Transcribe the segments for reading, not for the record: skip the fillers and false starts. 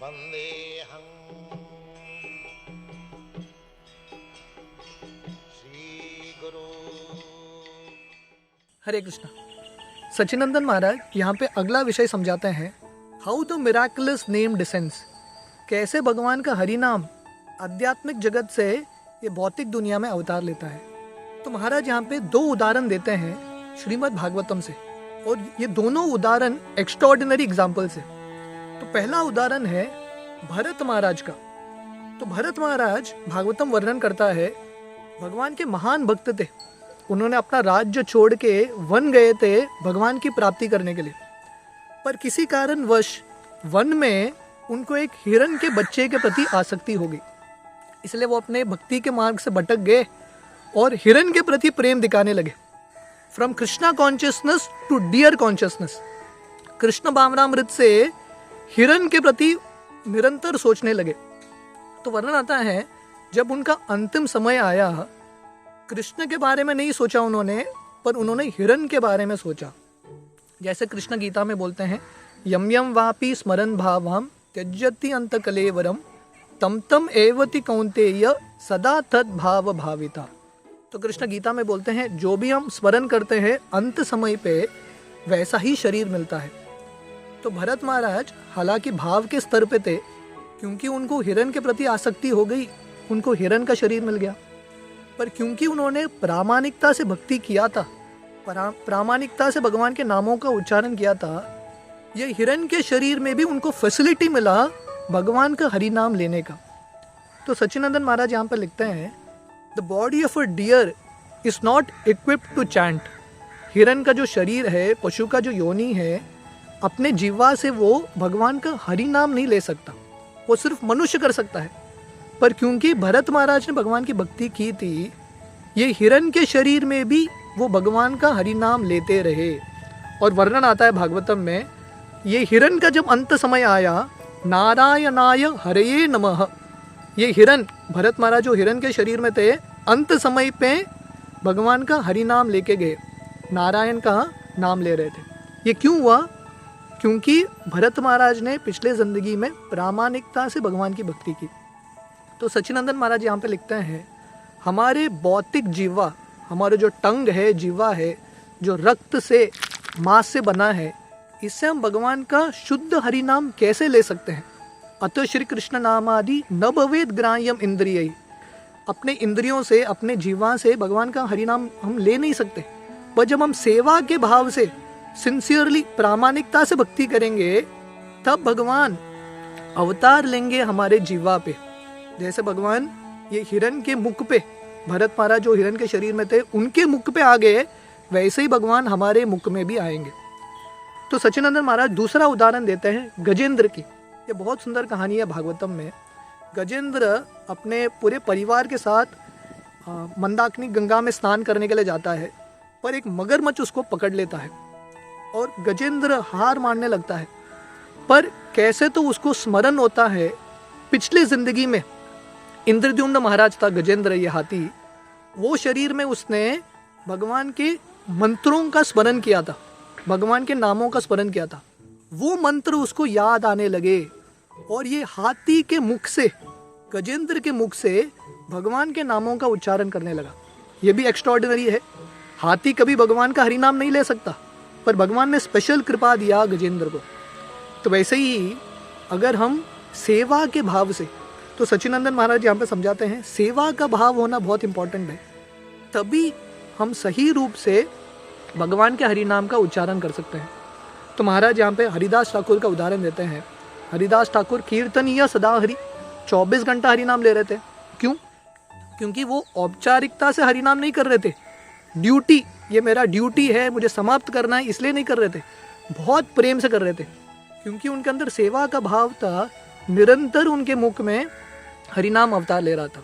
वन्देऽहं श्रीगुरु। हरे कृष्णा। सचिनंदन महाराज यहाँ पे अगला विषय समझाते हैं, how the miraculous name descends. कैसे भगवान का हरि नाम आध्यात्मिक जगत से ये भौतिक दुनिया में अवतार लेता है। तो महाराज यहाँ पे दो उदाहरण देते हैं श्रीमद् भागवतम से, और ये दोनों उदाहरण एक्स्ट्राऑर्डिनरी एग्जाम्पल्स है। तो पहला उदाहरण है भरत महाराज का। तो भरत महाराज भागवतम वर्णन करता है, भगवान के महान भक्त थे। उन्होंने अपना राज्य छोड़ के वन गए थे भगवान की प्राप्ति करने के लिए, पर किसी कारणवश वन में उनको एक हिरण के बच्चे के प्रति आसक्ति हो गई। इसलिए वो अपने भक्ति के मार्ग से भटक गए और हिरण के प्रति प्रेम दिखाने लगे। From Krishna consciousness to deer consciousness, Krishna भावनामृत से हिरण के प्रति निरंतर सोचने लगे। तो वर्णन आता है, जब उनका अंतिम समय आया, कृष्ण के बारे में नहीं सोचा उन्होंने, पर उन्होंने हिरण के बारे में सोचा। जैसे कृष्ण गीता में बोलते हैं, यम यम वापि स्मरन भावाम त्यजति अंत कलेवरम तम तम एवति कौन्तेय सदा तद भाव भाविता। तो कृष्ण गीता में बोलते हैं, जो भी हम स्मरण करते हैं अंत समय पे वैसा ही शरीर मिलता है। तो भरत महाराज हालांकि भाव के स्तर पे थे, क्योंकि उनको हिरण के प्रति आसक्ति हो गई, उनको हिरण का शरीर मिल गया। पर क्योंकि उन्होंने प्रामाणिकता से भक्ति किया था, प्रामाणिकता से भगवान के नामों का उच्चारण किया था, ये हिरण के शरीर में भी उनको फैसिलिटी मिला भगवान का हरि नाम लेने का। तो सचिनंदन महाराज यहाँ पर लिखते हैं, the body of a deer is not equipped to chant. हिरण का जो शरीर है, पशु का जो योनि है, अपने जीवा से वो भगवान का हरि नाम नहीं ले सकता, वो सिर्फ मनुष्य कर सकता है। पर क्योंकि भरत महाराज ने भगवान की भक्ति की थी, ये हिरण के शरीर में भी वो भगवान का हरि नाम लेते रहे। और वर्णन आता है भागवतम में, ये हिरण का जब अंत समय आया, नारायणाय हरये नमः, ये हिरण, भरत महाराज जो हिरण के शरीर में थे, अंत समय पे भगवान का हरि नाम लेके गए, नारायण का नाम ले रहे थे। ये क्यों हुआ? क्योंकि भरत महाराज ने पिछले जिंदगी में प्रामाणिकता से भगवान की भक्ति की। तो सचिनंदन महाराज यहाँ पे लिखते हैं, हमारे भौतिक जीवा, हमारे जो टंग है, जीवा है, जो रक्त से, मांस से बना है, इससे हम भगवान का शुद्ध हरि नाम कैसे ले सकते हैं? अतः श्री कृष्ण नामादि न भवेद ग्राह्यम इंद्रिय। अपने इंद्रियों से, अपने जीवा से भगवान का हरि नाम हम ले नहीं सकते। पर जब हम सेवा के भाव से, सिंसियरली, प्रामाणिकता से भक्ति करेंगे, तब भगवान अवतार लेंगे हमारे जीवा पे। जैसे भगवान ये हिरण के मुख पे, भरत महाराज जो हिरण के शरीर में थे, उनके मुख पे आ गए, वैसे ही भगवान हमारे मुख में भी आएंगे। तो सचिनंदन महाराज दूसरा उदाहरण देते हैं गजेंद्र की। ये बहुत सुंदर कहानी है भागवतम में। गजेंद्र अपने पूरे परिवार के साथ मंदाकिनी गंगा में स्नान करने के लिए जाता है, पर एक मगरमच्छ उसको पकड़ लेता है और गजेंद्र हार मानने लगता है। पर कैसे तो उसको स्मरण होता है, पिछले जिंदगी में इंद्रद्युम्न महाराज था गजेंद्र, ये हाथी, वो शरीर में उसने भगवान के मंत्रों का स्मरण किया था, भगवान के नामों का स्मरण किया था। वो मंत्र उसको याद आने लगे और ये हाथी के मुख से, गजेंद्र के मुख से भगवान के नामों का उच्चारण करने लगा। ये भी एक्स्ट्राऑर्डिनरी है। हाथी कभी भगवान का हरि नाम नहीं ले सकता, पर भगवान ने स्पेशल कृपा दिया गजेंद्र को। तो वैसे ही अगर हम सेवा के भाव से, तो सचिनंदन महाराज यहाँ पे समझाते हैं, सेवा का भाव होना बहुत इंपॉर्टेंट है, तभी हम सही रूप से भगवान के हरि नाम का उच्चारण कर सकते हैं। तो महाराज यहाँ पे हरिदास ठाकुर का उदाहरण देते हैं। हरिदास ठाकुर कीर्तनीय सदा हरि, 24 घंटा हरि नाम ले रहे थे। क्यों? क्योंकि वो औपचारिकता से हरि नाम नहीं कर रहे थे, ड्यूटी, ये मेरा ड्यूटी है, मुझे समाप्त करना है, इसलिए नहीं कर रहे थे, बहुत प्रेम से कर रहे थे, क्योंकि उनके अंदर सेवा का भाव था। निरंतर उनके मुख में हरि नाम अवतार ले रहा था।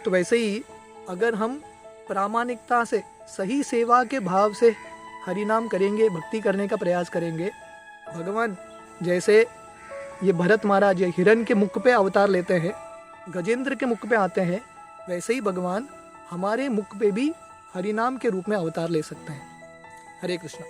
तो वैसे ही अगर हम प्रामाणिकता से, सही सेवा के भाव से हरि नाम करेंगे, भक्ति करने का प्रयास करेंगे, भगवान जैसे ये भरत महाराज ये हिरण के मुख पे अवतार लेते हैं, गजेंद्र के मुख पे आते हैं, वैसे ही भगवान हमारे मुख पे भी हरि नाम के रूप में अवतार ले सकते हैं। हरे कृष्ण।